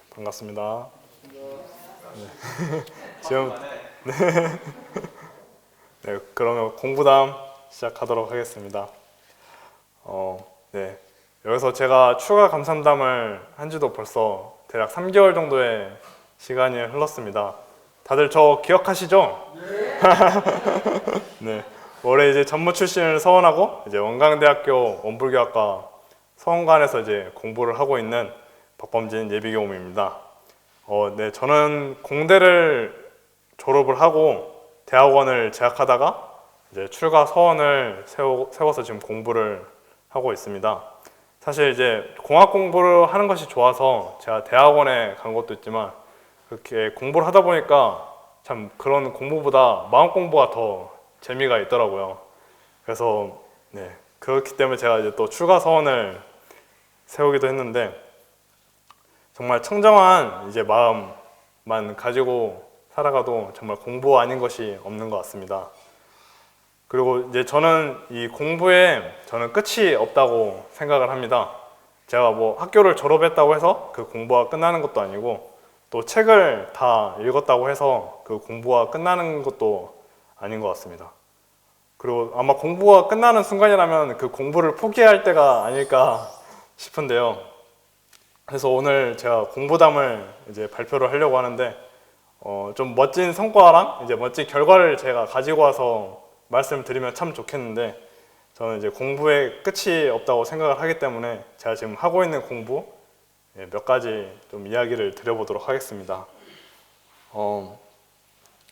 반갑습니다. 지금 네, 그러면 공부담 시작하도록 하겠습니다. 네, 여기서 제가 추가 감상담을 한 지도 벌써 대략 3개월 정도의 시간이 흘렀습니다. 다들 저 기억하시죠? 네, 올해 이제 전무 출신을 서원하고 이제 원광대학교 원불교학과 서원관에서 이제 공부를 하고 있는 박범진 예비교무입니다. 네, 저는 공대를 졸업을 하고 대학원을 재학하다가 이제 출가 서원을 세워서 지금 공부를 하고 있습니다. 사실 이제 공학 공부를 하는 것이 좋아서 제가 대학원에 간 것도 있지만 그렇게 공부를 하다 보니까 참 그런 공부보다 마음 공부가 더 재미가 있더라고요. 그래서 네, 그렇기 때문에 제가 이제 또 출가 서원을 세우기도 했는데 정말 청정한 이제 마음만 가지고 살아가도 정말 공부 아닌 것이 없는 것 같습니다. 그리고 이제 저는 이 공부에 저는 끝이 없다고 생각을 합니다. 제가 뭐 학교를 졸업했다고 해서 그 공부가 끝나는 것도 아니고 또 책을 다 읽었다고 해서 그 공부가 끝나는 것도 아닌 것 같습니다. 그리고 아마 공부가 끝나는 순간이라면 그 공부를 포기할 때가 아닐까 싶은데요. 그래서 오늘 제가 공부담을 이제 발표를 하려고 하는데 좀 멋진 성과랑 이제 멋진 결과를 제가 가지고 와서 말씀드리면 참 좋겠는데 저는 이제 공부에 끝이 없다고 생각을 하기 때문에 제가 지금 하고 있는 공부 몇 가지 좀 이야기를 드려보도록 하겠습니다.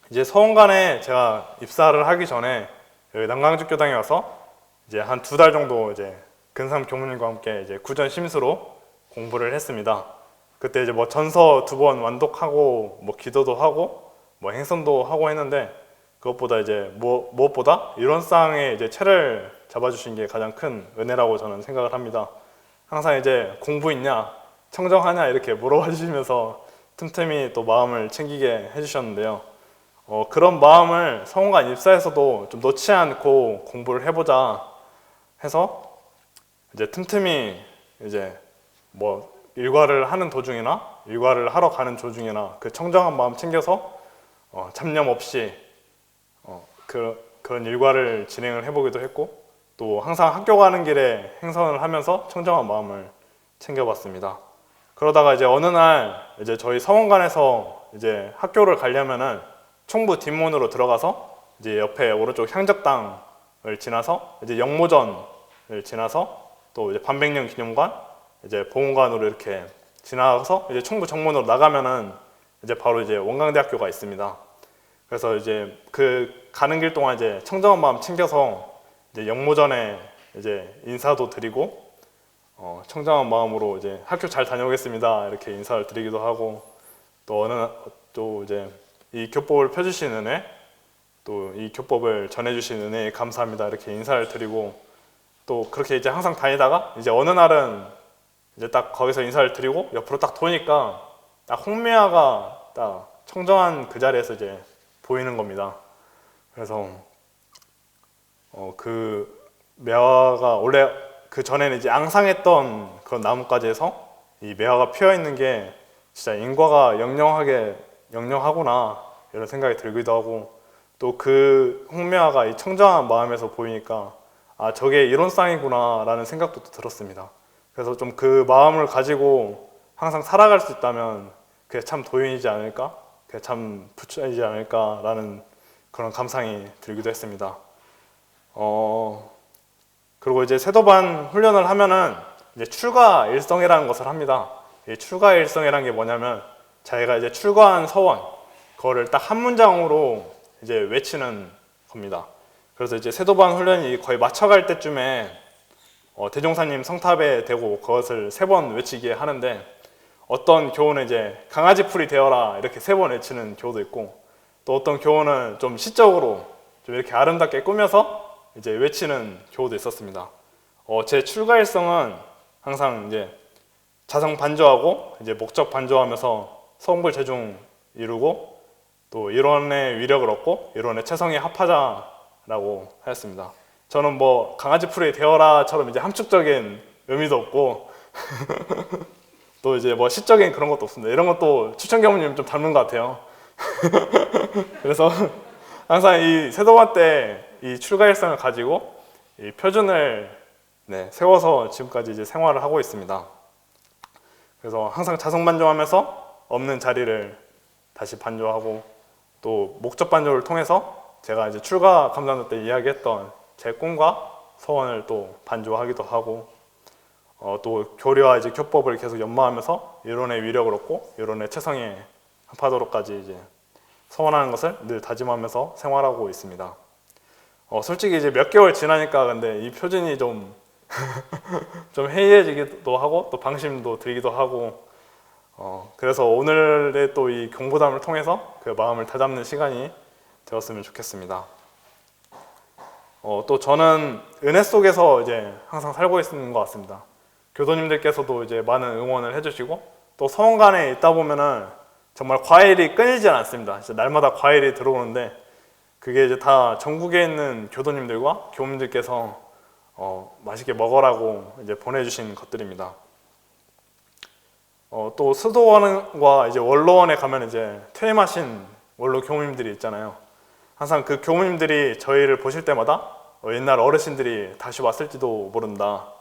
이제 서원관에 제가 입사를 하기 전에 여기 남강주교당에 와서 이제 한 2달 정도 이제 근삼 교무님과 함께 이제 구전 심수로 공부를 했습니다. 그때 이제 뭐 전서 2번 완독하고 뭐 기도도 하고 뭐 행선도 하고 했는데 그것보다 이제 무엇보다 이론상의 이제 채를 잡아주신 게 가장 큰 은혜라고 저는 생각을 합니다. 항상 이제 공부 있냐, 청정하냐 이렇게 물어봐 주시면서 틈틈이 또 마음을 챙기게 해주셨는데요. 그런 마음을 서원관 입사에서도 좀 놓지 않고 공부를 해보자 해서 이제 틈틈이 이제 뭐 일과를 하는 도중이나 일과를 하러 가는 도중이나 그 청정한 마음 챙겨서 잡념 없이 그런 일과를 진행을 해보기도 했고 또 항상 학교 가는 길에 행선을 하면서 청정한 마음을 챙겨봤습니다. 그러다가 이제 어느 날 이제 저희 서원관에서 이제 학교를 가려면은 총부 뒷문으로 들어가서 이제 옆에 오른쪽 향적당을 지나서 이제 영모전을 지나서 또 이제 반백년 기념관 이제 보문관으로 이렇게 지나가서 이제 총부 정문으로 나가면은 이제 바로 이제 원광대학교가 있습니다. 그래서 이제 그 가는 길 동안 이제 청정한 마음 챙겨서 이제 영모전에 이제 인사도 드리고 청정한 마음으로 이제 학교 잘 다녀오겠습니다 이렇게 인사를 드리기도 하고 또 이제 이 교법을 펴주신 은혜 또 이 교법을 전해주신 은혜에 감사합니다 이렇게 인사를 드리고 또 그렇게 이제 항상 다니다가 이제 어느 날은 이제 딱 거기서 인사를 드리고 옆으로 딱 도니까 딱 홍매화가 딱 청정한 그 자리에서 이제 보이는 겁니다. 그래서 그 매화가 원래 그 전에는 이제 앙상했던 그런 나뭇가지에서 이 매화가 피어 있는 게 진짜 인과가 영영하구나 이런 생각이 들기도 하고 또 그 홍매화가 이 청정한 마음에서 보이니까 아 저게 이론상이구나 라는 생각도 들었습니다. 그래서 좀 그 마음을 가지고 항상 살아갈 수 있다면 그게 참 도인이지 않을까? 그게 참 부처이지 않을까? 라는 그런 감상이 들기도 했습니다. 그리고 이제 세도반 훈련을 하면은 이제 출가 일성이라는 것을 합니다. 이 출가 일성이라는 게 뭐냐면 자기가 이제 출가한 서원 그거를 딱 한 문장으로 이제 외치는 겁니다. 그래서 이제 세도반 훈련이 거의 맞춰갈 때쯤에 대종사님 성탑에 대고 그것을 3번 외치게 하는데 어떤 교우는 이제 강아지 풀이 되어라 이렇게 3번 외치는 교우도 있고 또 어떤 교우는 좀 시적으로 좀 이렇게 아름답게 꾸며서 이제 외치는 교우도 있었습니다. 제 출가일성은 항상 이제 자성 반조하고 이제 목적 반조하면서 성불 재중 이루고 또 이론의 위력을 얻고 이론의 최성에 합하자라고 하였습니다. 저는 뭐 강아지 풀이 되어라처럼 이제 함축적인 의미도 없고 또 이제 뭐 시적인 그런 것도 없습니다. 이런 것도 추천 교무님 좀 닮은 것 같아요. 그래서 항상 이 세도반 때 이 출가 일성을 가지고 이 표준을 세워서 지금까지 이제 생활을 하고 있습니다. 그래서 항상 자성 반조하면서 없는 자리를 다시 반조하고, 또 목적 반조를 통해서 제가 이제 출가 감사도 때 이야기했던 제 꿈과 소원을 또 반조하기도 하고, 또 교리와 이제 교법을 계속 연마하면서 이론의 위력을 얻고 이론의 최상에 합하도록까지 이제 소원하는 것을 늘 다짐하면서 생활하고 있습니다. 솔직히 이제 몇 개월 지나니까 근데 이 표준이 좀 해이해지기도 하고 또 방심도 들기도 하고, 그래서 오늘의 또 이 경보담을 통해서 그 마음을 다잡는 시간이 되었으면 좋겠습니다. 또 저는 은혜 속에서 이제 항상 살고 있는 것 같습니다. 교도님들께서도 이제 많은 응원을 해주시고, 또 서원관에 있다 보면은 정말 과일이 끊이지 않습니다. 날마다 과일이 들어오는데, 그게 이제 다 전국에 있는 교도님들과 교우님들께서 맛있게 먹으라고 이제 보내주신 것들입니다. 또 수도원과 이제 원로원에 가면 이제 퇴임하신 원로 교우님들이 있잖아요. 항상 그 교우님들이 저희를 보실 때마다 옛날 어르신들이 다시 왔을지도 모른다.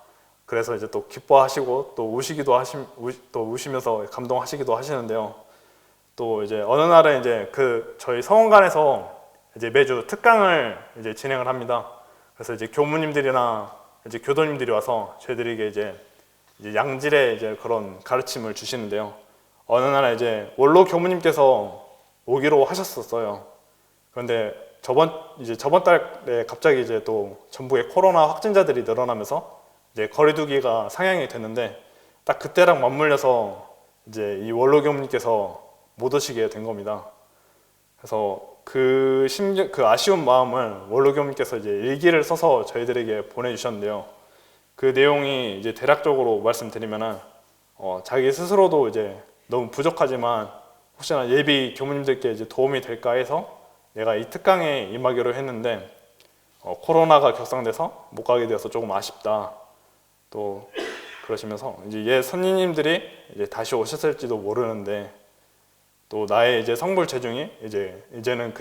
그래서 이제 또 기뻐하시고 또 또 우시면서 감동하시기도 하시는데요. 또 이제 어느 날은 이제 저희 성원관에서 이제 매주 특강을 이제 진행을 합니다. 그래서 이제 교무님들이나 이제 교도님들이 와서 저희들에게 이제 양질의 이제 그런 가르침을 주시는데요. 어느 날 이제 원로 교무님께서 오기로 하셨었어요. 그런데 저번 달에 갑자기 이제 또 전국에 코로나 확진자들이 늘어나면서 이제 거리두기가 상향이 됐는데, 딱 그때랑 맞물려서 이제 이 원로 교무님께서 못 오시게 된 겁니다. 그래서 그 아쉬운 마음을 원로 교무님께서 이제 일기를 써서 저희들에게 보내주셨는데요. 그 내용이 이제 대략적으로 말씀드리면은 자기 스스로도 이제 너무 부족하지만 혹시나 예비 교무님들께 이제 도움이 될까 해서 내가 이 특강에 임하기로 했는데 코로나가 격상돼서 못 가게 되어서 조금 아쉽다. 또 그러시면서 이제 옛 선생님들이 이제 다시 오셨을지도 모르는데, 또 나의 이제 성불 체중이 이제는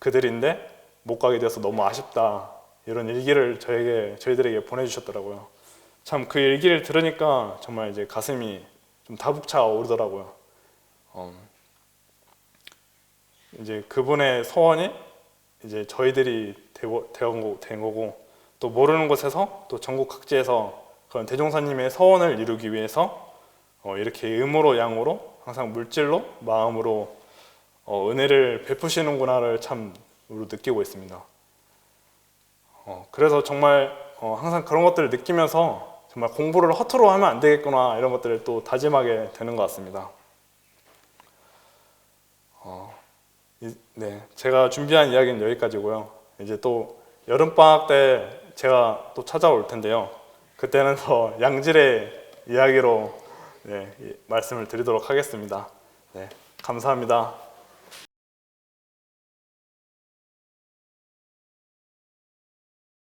그들인데 못 가게 돼서 너무 아쉽다, 이런 일기를 저희들에게 보내주셨더라고요. 참 그 일기를 들으니까 정말 이제 가슴이 좀 다북차 오르더라고요. 이제 그분의 소원이 이제 저희들이 된 거고, 또 모르는 곳에서 또 전국 각지에서 그런 대종사님의 서원을 이루기 위해서 이렇게 음으로 양으로 항상 물질로 마음으로 은혜를 베푸시는구나를 참 느끼고 있습니다. 그래서 정말 항상 그런 것들을 느끼면서 정말 공부를 허투루 하면 안 되겠구나, 이런 것들을 또 다짐하게 되는 것 같습니다. 네, 제가 준비한 이야기는 여기까지고요. 이제 또 여름방학 때 제가 또 찾아올 텐데요. 그때는 더 양질의 이야기로 말씀을 드리도록 하겠습니다. 네, 감사합니다.